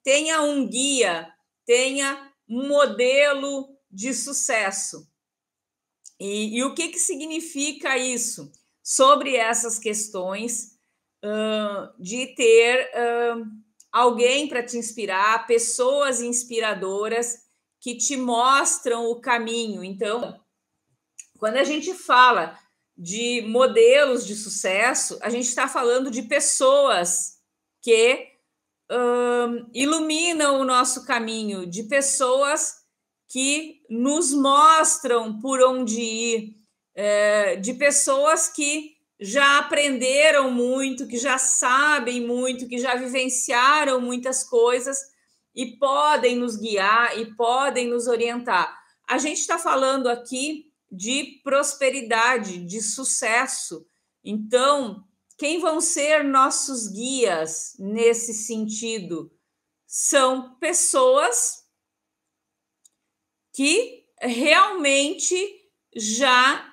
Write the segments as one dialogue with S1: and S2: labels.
S1: tenha um guia, tenha um modelo de sucesso. E o que significa isso? Sobre essas questões de ter alguém para te inspirar, pessoas inspiradoras que te mostram o caminho. Então, quando a gente fala de modelos de sucesso, a gente está falando de pessoas que iluminam o nosso caminho, de pessoas que nos mostram por onde ir, de pessoas que já aprenderam muito, que já sabem muito, que já vivenciaram muitas coisas e podem nos guiar e podem nos orientar. A gente está falando aqui de prosperidade, de sucesso. Então, quem vão ser nossos guias nesse sentido? São pessoas que realmente já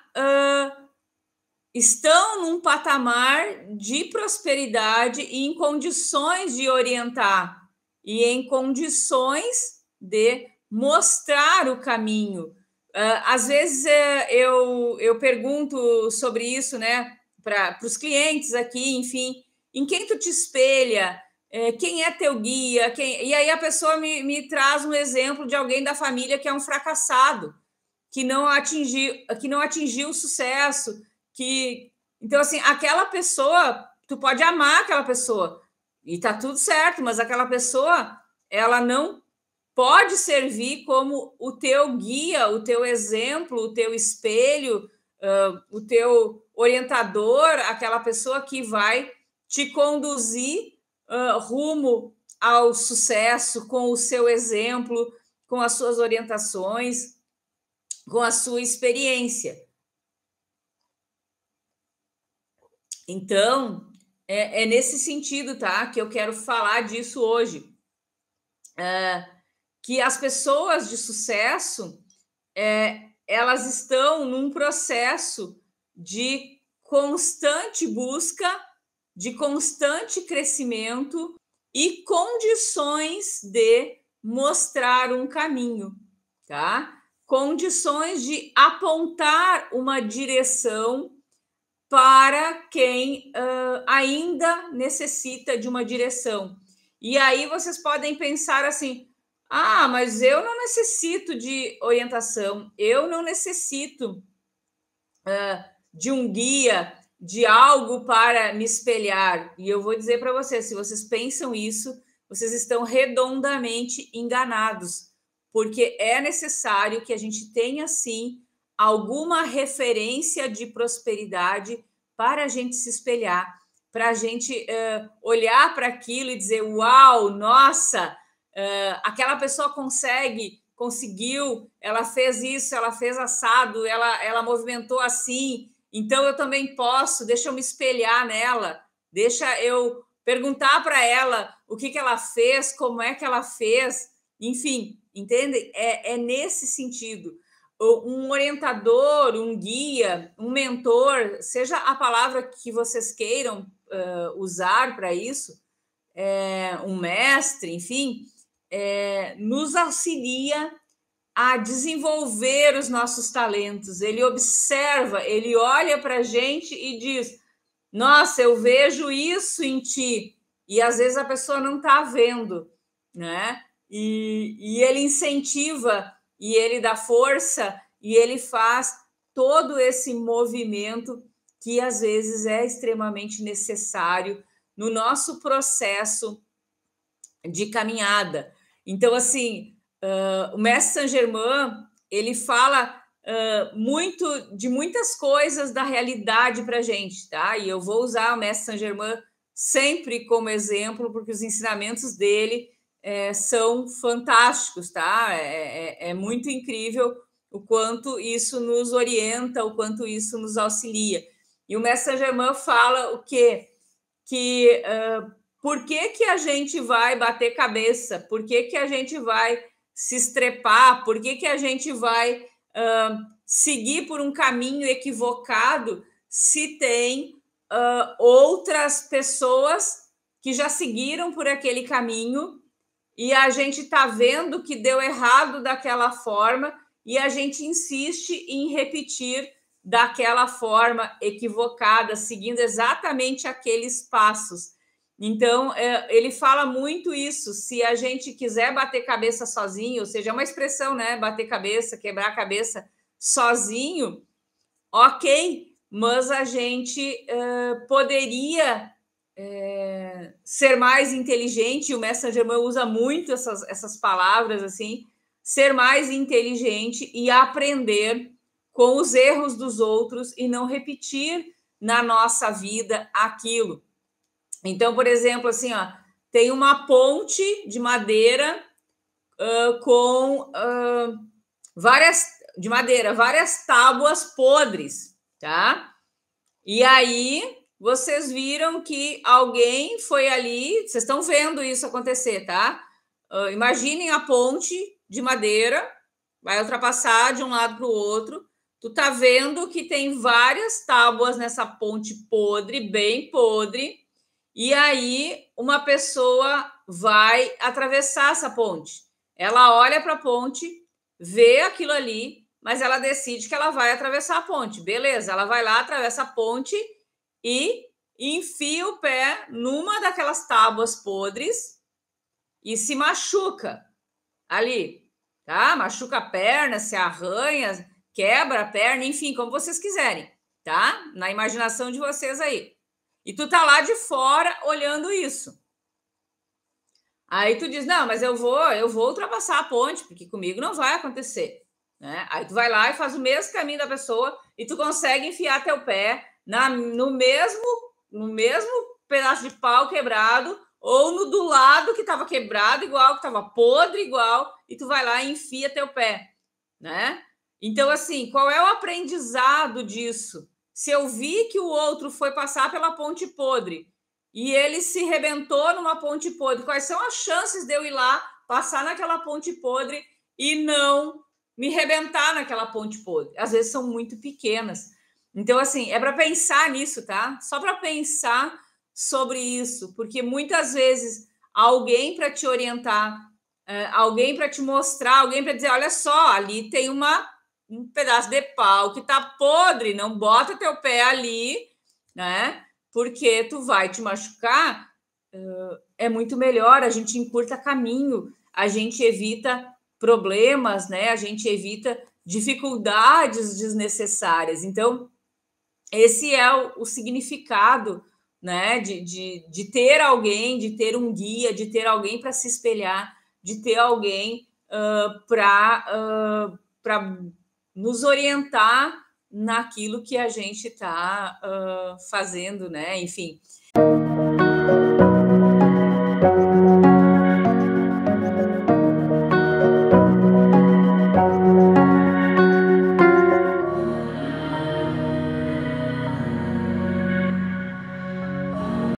S1: estão num patamar de prosperidade e em condições de orientar e em condições de mostrar o caminho. Às vezes eu pergunto sobre isso, né, para os clientes aqui, enfim, em quem tu te espelha, quem é teu guia, e aí a pessoa me traz um exemplo de alguém da família que é um fracassado, que não atingiu o sucesso, então assim, aquela pessoa, tu pode amar aquela pessoa e tá tudo certo, mas aquela pessoa, ela não pode servir como o teu guia, o teu exemplo, o teu espelho, o teu orientador, aquela pessoa que vai te conduzir rumo ao sucesso com o seu exemplo, com as suas orientações, com a sua experiência. Então, é nesse sentido, tá, que eu quero falar disso hoje. Que as pessoas de sucesso, elas estão num processo de constante busca, de constante crescimento e condições de mostrar um caminho, tá? Condições de apontar uma direção para quem ainda necessita de uma direção. E aí vocês podem pensar assim, mas eu não necessito de orientação, eu não necessito de um guia, de algo para me espelhar. E eu vou dizer para vocês, se vocês pensam isso, vocês estão redondamente enganados, porque é necessário que a gente tenha, sim, alguma referência de prosperidade para a gente se espelhar, para a gente olhar para aquilo e dizer, uau, nossa, aquela pessoa conseguiu, ela fez isso, ela fez assado, ela movimentou assim, então eu também posso, deixa eu me espelhar nela, deixa eu perguntar para ela o que ela fez, como é que ela fez, enfim, entende? É nesse sentido. Um orientador, um guia, um mentor, seja a palavra que vocês queiram usar para isso, um mestre, enfim, nos auxilia a desenvolver os nossos talentos. Ele observa, ele olha para a gente e diz, nossa, eu vejo isso em ti. E às vezes a pessoa não está vendo, né? E ele incentiva, e ele dá força, e ele faz todo esse movimento que às vezes é extremamente necessário no nosso processo de caminhada. Então, assim, o mestre Saint-Germain, ele fala muito de muitas coisas da realidade para a gente, tá? E eu vou usar o mestre Saint-Germain sempre como exemplo, porque os ensinamentos dele são fantásticos, tá? É muito incrível o quanto isso nos orienta, o quanto isso nos auxilia. E o mestre Saint-Germain fala o quê? Que por que a gente vai bater cabeça? Por que a gente vai se estrepar? Por que a gente vai seguir por um caminho equivocado se tem outras pessoas que já seguiram por aquele caminho e a gente está vendo que deu errado daquela forma e a gente insiste em repetir daquela forma equivocada, seguindo exatamente aqueles passos. Então, ele fala muito isso. Se a gente quiser bater cabeça sozinho, ou seja, é uma expressão, né? Bater cabeça, quebrar a cabeça sozinho, ok, mas a gente poderia ser mais inteligente. O Mestre Germain usa muito essas palavras assim, ser mais inteligente e aprender com os erros dos outros e não repetir na nossa vida aquilo. Então, por exemplo, assim, ó, tem uma ponte de madeira com várias tábuas podres, tá? E aí vocês viram que alguém foi ali, vocês estão vendo isso acontecer, tá? Imaginem a ponte de madeira, vai ultrapassar de um lado para o outro. Tu tá vendo que tem várias tábuas nessa ponte podre, bem podre, e aí uma pessoa vai atravessar essa ponte. Ela olha para a ponte, vê aquilo ali, mas ela decide que ela vai atravessar a ponte. Beleza, ela vai lá, atravessa a ponte e enfia o pé numa daquelas tábuas podres e se machuca ali, tá? Machuca a perna, se arranha, quebra a perna, enfim, como vocês quiserem, tá? Na imaginação de vocês aí. E tu tá lá de fora olhando isso. Aí tu diz, não, mas eu vou ultrapassar a ponte, porque comigo não vai acontecer. Né? Aí tu vai lá e faz o mesmo caminho da pessoa e tu consegue enfiar teu pé no mesmo pedaço de pau quebrado ou no do lado que estava quebrado igual, que estava podre igual, e tu vai lá e enfia teu pé, né? Então, assim, qual é o aprendizado disso? Se eu vi que o outro foi passar pela ponte podre e ele se rebentou numa ponte podre, quais são as chances de eu ir lá, passar naquela ponte podre e não me rebentar naquela ponte podre? Às vezes são muito pequenas. Então, assim, é para pensar nisso, tá? Só para pensar sobre isso, porque muitas vezes alguém para te orientar, alguém para te mostrar, alguém para dizer, olha só, ali tem um pedaço de pau que tá podre, não bota teu pé ali, né? Porque tu vai te machucar. É muito melhor, a gente encurta caminho, a gente evita problemas, né? A gente evita dificuldades desnecessárias. Então, esse é o significado, né, de ter alguém, de ter um guia, de ter alguém para se espelhar, de ter alguém para nos orientar naquilo que a gente está fazendo, né? Enfim.